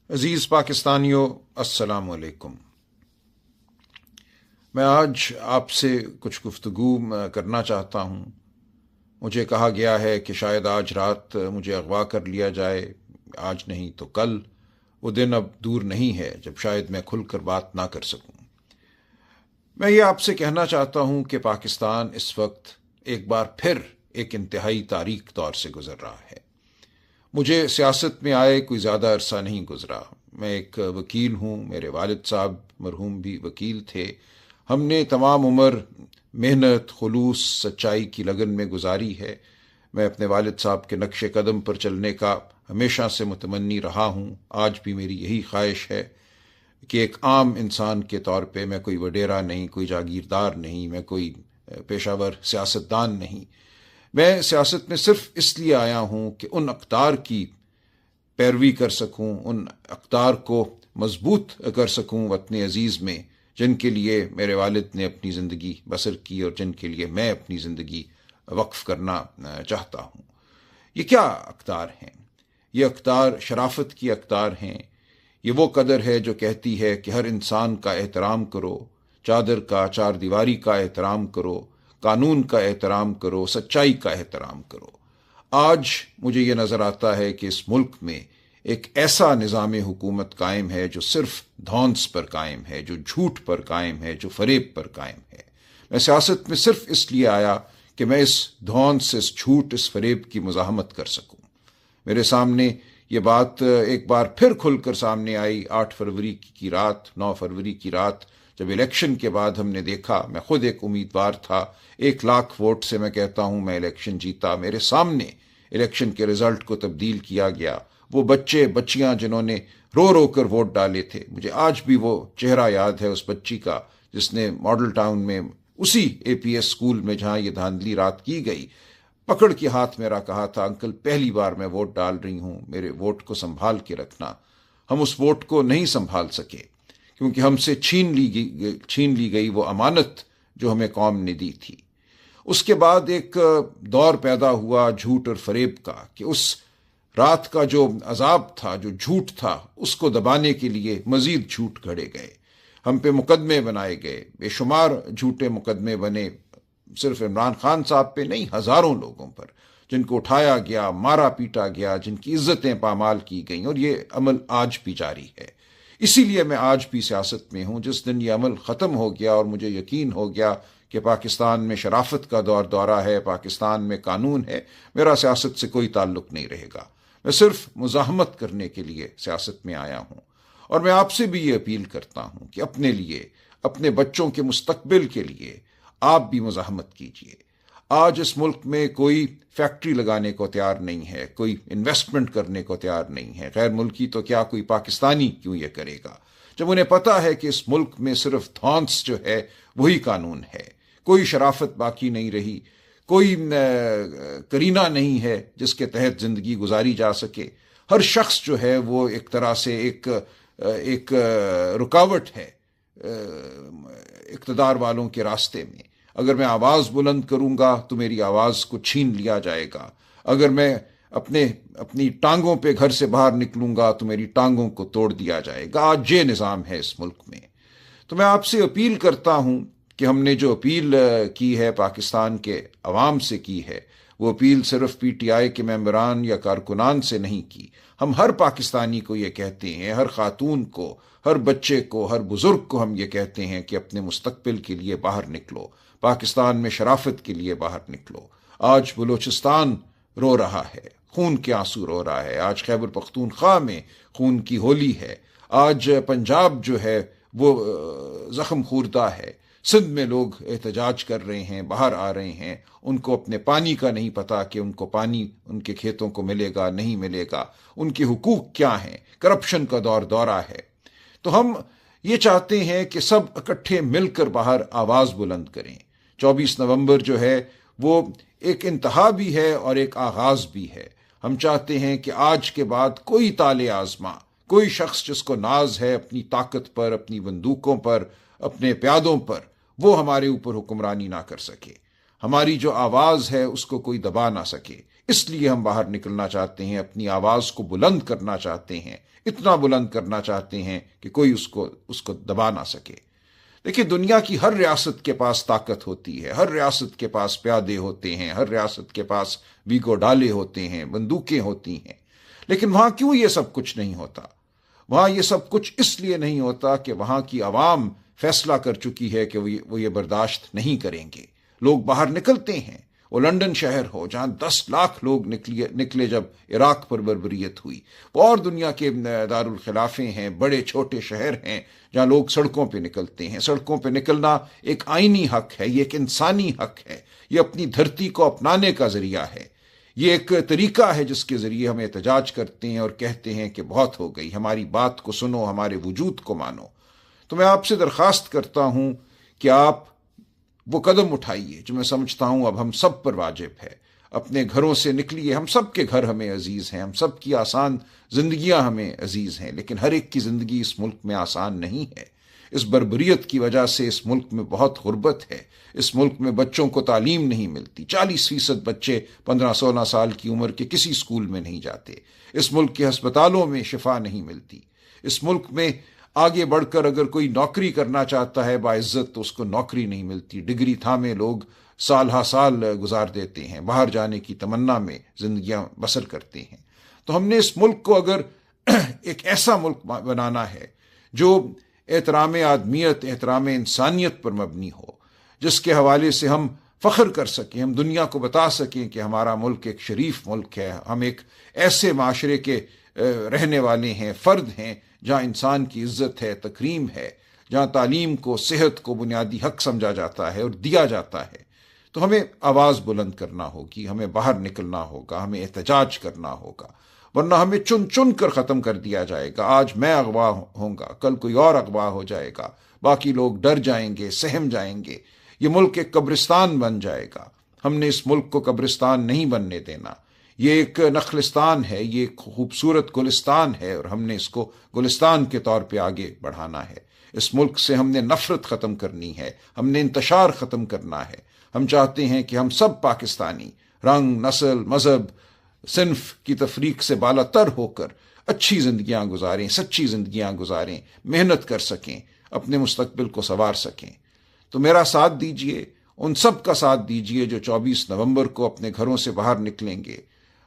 عزیز پاکستانیوں، السلام علیکم۔ میں آج آپ سے کچھ گفتگو کرنا چاہتا ہوں۔ مجھے کہا گیا ہے کہ شاید آج رات مجھے اغوا کر لیا جائے، آج نہیں تو کل۔ وہ دن اب دور نہیں ہے جب شاید میں کھل کر بات نہ کر سکوں۔ میں یہ آپ سے کہنا چاہتا ہوں کہ پاکستان اس وقت ایک بار پھر ایک انتہائی تاریک دور سے گزر رہا ہے۔ مجھے سیاست میں آئے کوئی زیادہ عرصہ نہیں گزرا۔ میں ایک وکیل ہوں، میرے والد صاحب مرحوم بھی وکیل تھے۔ ہم نے تمام عمر محنت، خلوص، سچائی کی لگن میں گزاری ہے۔ میں اپنے والد صاحب کے نقش قدم پر چلنے کا ہمیشہ سے متمنی رہا ہوں۔ آج بھی میری یہی خواہش ہے کہ ایک عام انسان کے طور پہ میں کوئی وڈیرا نہیں، کوئی جاگیردار نہیں، میں کوئی پیشہ ور سیاستدان نہیں۔ میں سیاست میں صرف اس لیے آیا ہوں کہ ان اقدار کی پیروی کر سکوں، ان اقدار کو مضبوط کر سکوں وطن عزیز میں، جن کے لیے میرے والد نے اپنی زندگی بسر کی اور جن کے لیے میں اپنی زندگی وقف کرنا چاہتا ہوں۔ یہ کیا اقدار ہیں؟ یہ اقدار شرافت کی اقدار ہیں۔ یہ وہ قدر ہے جو کہتی ہے کہ ہر انسان کا احترام کرو، چادر کا، چار دیواری کا احترام کرو، قانون کا احترام کرو، سچائی کا احترام کرو۔ آج مجھے یہ نظر آتا ہے کہ اس ملک میں ایک ایسا نظام حکومت قائم ہے جو صرف دھونس پر قائم ہے، جو جھوٹ پر قائم ہے، جو فریب پر قائم ہے۔ میں سیاست میں صرف اس لیے آیا کہ میں اس دھونس، اس جھوٹ، اس فریب کی مزاحمت کر سکوں۔ میرے سامنے یہ بات ایک بار پھر کھل کر سامنے آئی 8 فروری کی رات، 9 فروری کی رات، جب الیکشن کے بعد ہم نے دیکھا۔ میں خود ایک امیدوار تھا، 1,00,000 ووٹ سے میں کہتا ہوں میں الیکشن جیتا۔ میرے سامنے الیکشن کے رزلٹ کو تبدیل کیا گیا۔ وہ بچے بچیاں جنہوں نے رو رو کر ووٹ ڈالے تھے، مجھے آج بھی وہ چہرہ یاد ہے اس بچی کا جس نے ماڈل ٹاؤن میں اسی APS اسکول میں جہاں یہ دھاندلی رات کی گئی، پکڑ کے ہاتھ میرا کہا تھا، انکل پہلی بار میں ووٹ ڈال رہی ہوں، میرے ووٹ کو سنبھال کے رکھنا۔ ہم اس ووٹ کو نہیں سنبھال سکے کیونکہ ہم سے چھین لی گئی وہ امانت جو ہمیں قوم نے دی تھی۔ اس کے بعد ایک دور پیدا ہوا جھوٹ اور فریب کا، کہ اس رات کا جو عذاب تھا، جو جھوٹ تھا، اس کو دبانے کے لیے مزید جھوٹ گھڑے گئے، ہم پہ مقدمے بنائے گئے، بے شمار جھوٹے مقدمے بنے، صرف عمران خان صاحب پہ نہیں، ہزاروں لوگوں پر، جن کو اٹھایا گیا، مارا پیٹا گیا، جن کی عزتیں پامال کی گئیں، اور یہ عمل آج بھی جاری ہے۔ اسی لیے میں آج بھی سیاست میں ہوں۔ جس دن یہ عمل ختم ہو گیا اور مجھے یقین ہو گیا کہ پاکستان میں شرافت کا دورہ ہے، پاکستان میں قانون ہے، میرا سیاست سے کوئی تعلق نہیں رہے گا۔ میں صرف مزاحمت کرنے کے لیے سیاست میں آیا ہوں، اور میں آپ سے بھی یہ اپیل کرتا ہوں کہ اپنے لیے، اپنے بچوں کے مستقبل کے لیے آپ بھی مزاحمت کیجیے۔ آج اس ملک میں کوئی فیکٹری لگانے کو تیار نہیں ہے، کوئی انویسٹمنٹ کرنے کو تیار نہیں ہے، غیر ملکی تو کیا کوئی پاکستانی کیوں یہ کرے گا، جب انہیں پتہ ہے کہ اس ملک میں صرف دھونس جو ہے وہی قانون ہے۔ کوئی شرافت باقی نہیں رہی، کوئی کرینہ نہیں ہے جس کے تحت زندگی گزاری جا سکے۔ ہر شخص جو ہے وہ ایک طرح سے ایک رکاوٹ ہے اقتدار والوں کے راستے میں۔ اگر میں آواز بلند کروں گا تو میری آواز کو چھین لیا جائے گا، اگر میں اپنی ٹانگوں پہ گھر سے باہر نکلوں گا تو میری ٹانگوں کو توڑ دیا جائے گا۔ آج یہ نظام ہے اس ملک میں۔ تو میں آپ سے اپیل کرتا ہوں کہ ہم نے جو اپیل کی ہے، پاکستان کے عوام سے کی ہے، وہ اپیل صرف PTI کے ممبران یا کارکنان سے نہیں کی۔ ہم ہر پاکستانی کو یہ کہتے ہیں، ہر خاتون کو، ہر بچے کو، ہر بزرگ کو ہم یہ کہتے ہیں کہ اپنے مستقبل کے لیے باہر نکلو، پاکستان میں شرافت کے لیے باہر نکلو۔ آج بلوچستان رو رہا ہے، خون کے آنسو رو رہا ہے۔ آج خیبر پختونخوا میں خون کی ہولی ہے۔ آج پنجاب جو ہے وہ زخم خوردہ ہے۔ سندھ میں لوگ احتجاج کر رہے ہیں، باہر آ رہے ہیں، ان کو اپنے پانی کا نہیں پتا کہ ان کو پانی ان کے کھیتوں کو ملے گا نہیں ملے گا، ان کے حقوق کیا ہیں۔ کرپشن کا دورہ ہے۔ تو ہم یہ چاہتے ہیں کہ سب اکٹھے مل کر باہر آواز بلند کریں۔ 24 نومبر جو ہے وہ ایک انتہا بھی ہے اور ایک آغاز بھی ہے۔ ہم چاہتے ہیں کہ آج کے بعد کوئی طالع آزما، کوئی شخص جس کو ناز ہے اپنی طاقت پر، اپنی بندوقوں پر، اپنے پیادوں پر، وہ ہمارے اوپر حکمرانی نہ کر سکے۔ ہماری جو آواز ہے اس کو کوئی دبا نہ سکے۔ اس لیے ہم باہر نکلنا چاہتے ہیں، اپنی آواز کو بلند کرنا چاہتے ہیں، اتنا بلند کرنا چاہتے ہیں کہ کوئی اس کو دبا نہ سکے۔ دیکھیے، دنیا کی ہر ریاست کے پاس طاقت ہوتی ہے، ہر ریاست کے پاس پیادے ہوتے ہیں، ہر ریاست کے پاس ویگو ڈالے ہوتے ہیں، بندوقیں ہوتی ہیں، لیکن وہاں کیوں یہ سب کچھ نہیں ہوتا؟ وہاں یہ سب کچھ اس لیے نہیں ہوتا کہ وہاں کی عوام فیصلہ کر چکی ہے کہ وہ یہ برداشت نہیں کریں گے۔ لوگ باہر نکلتے ہیں، وہ لندن شہر ہو جہاں 10 لاکھ لوگ نکلے جب عراق پر بربریت ہوئی، وہ اور دنیا کے دارالخلافے ہیں، بڑے چھوٹے شہر ہیں جہاں لوگ سڑکوں پہ نکلتے ہیں۔ سڑکوں پہ نکلنا ایک آئینی حق ہے، یہ ایک انسانی حق ہے، یہ اپنی دھرتی کو اپنانے کا ذریعہ ہے، یہ ایک طریقہ ہے جس کے ذریعے ہم احتجاج کرتے ہیں اور کہتے ہیں کہ بہت ہو گئی، ہماری بات کو سنو، ہمارے وجود کو مانو۔ تو میں آپ سے درخواست کرتا ہوں کہ آپ وہ قدم اٹھائیے جو میں سمجھتا ہوں اب ہم سب پر واجب ہے۔ اپنے گھروں سے نکلیے، ہم سب کے گھر ہمیں عزیز ہیں، ہم سب کی آسان زندگیاں ہمیں عزیز ہیں، لیکن ہر ایک کی زندگی اس ملک میں آسان نہیں ہے۔ اس بربریت کی وجہ سے اس ملک میں بہت غربت ہے، اس ملک میں بچوں کو تعلیم نہیں ملتی، 40% بچے 15-16 سال کی عمر کے کسی اسکول میں نہیں جاتے، اس ملک کے ہسپتالوں میں شفا نہیں ملتی، اس ملک میں آگے بڑھ کر اگر کوئی نوکری کرنا چاہتا ہے باعزت تو اس کو نوکری نہیں ملتی، ڈگری تھامے لوگ سال ہا سال گزار دیتے ہیں، باہر جانے کی تمنا میں زندگیاں بسر کرتے ہیں۔ تو ہم نے اس ملک کو اگر ایک ایسا ملک بنانا ہے جو احترام آدمیت، احترام انسانیت پر مبنی ہو، جس کے حوالے سے ہم فخر کر سکیں، ہم دنیا کو بتا سکیں کہ ہمارا ملک ایک شریف ملک ہے، ہم ایک ایسے معاشرے کے رہنے والے ہیں، فرد ہیں جہاں انسان کی عزت ہے، تکریم ہے، جہاں تعلیم کو، صحت کو بنیادی حق سمجھا جاتا ہے اور دیا جاتا ہے، تو ہمیں آواز بلند کرنا ہوگی، ہمیں باہر نکلنا ہوگا، ہمیں احتجاج کرنا ہوگا، ورنہ ہمیں چن چن کر ختم کر دیا جائے گا۔ آج میں اغوا ہوں گا، کل کوئی اور اغوا ہو جائے گا، باقی لوگ ڈر جائیں گے، سہم جائیں گے، یہ ملک ایک قبرستان بن جائے گا۔ ہم نے اس ملک کو قبرستان نہیں بننے دینا، یہ ایک نخلستان ہے، یہ ایک خوبصورت گلستان ہے، اور ہم نے اس کو گلستان کے طور پہ آگے بڑھانا ہے۔ اس ملک سے ہم نے نفرت ختم کرنی ہے، ہم نے انتشار ختم کرنا ہے۔ ہم چاہتے ہیں کہ ہم سب پاکستانی رنگ، نسل، مذہب، صنف کی تفریق سے بالا تر ہو کر اچھی زندگیاں گزاریں، سچی زندگیاں گزاریں، محنت کر سکیں، اپنے مستقبل کو سنوار سکیں۔ تو میرا ساتھ دیجئے، ان سب کا ساتھ دیجئے جو 24 نومبر کو اپنے گھروں سے باہر نکلیں گے،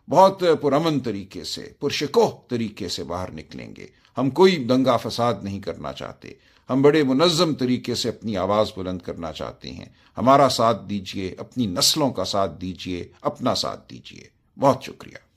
بہت پرامن طریقے سے، پرشکوہ طریقے سے باہر نکلیں گے۔ ہم کوئی دنگا فساد نہیں کرنا چاہتے، ہم بڑے منظم طریقے سے اپنی آواز بلند کرنا چاہتے ہیں۔ ہمارا ساتھ دیجئے، اپنی نسلوں کا ساتھ دیجئے، اپنا ساتھ دیجئے۔ بہت شکریہ۔